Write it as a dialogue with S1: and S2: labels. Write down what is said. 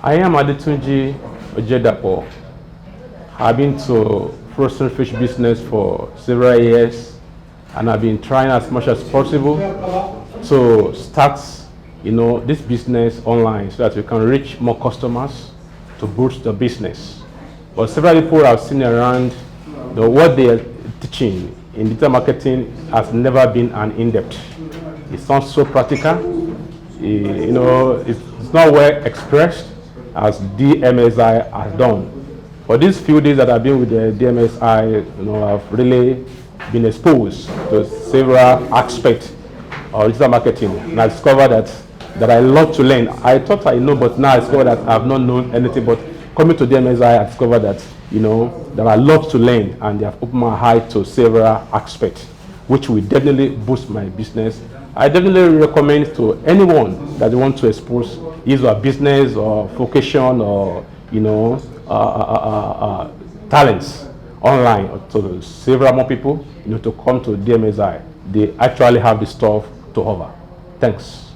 S1: I am Adetunji Ojedapo. I've been to frozen fish business for several years, and I've been trying as much as possible to start, this business online so that we can reach more customers to boost the business. But several people I've seen around, what they are teaching in digital marketing has never been an in-depth. It's not so practical. It's not well expressed as DMSI has done. For these few days that I've been with the DMSI, I've really been exposed to several aspects of digital marketing, and I discovered that I love to learn. I thought I know, but now I discovered that I've not known anything. But coming to DMSI, I discovered that that I love to learn, and they have opened my eye to several aspects, which will definitely boost my business. I definitely recommend to anyone that want to expose either a business or vocation or talents online to several more people to come to DMSI. They actually have the stuff to offer. Thanks.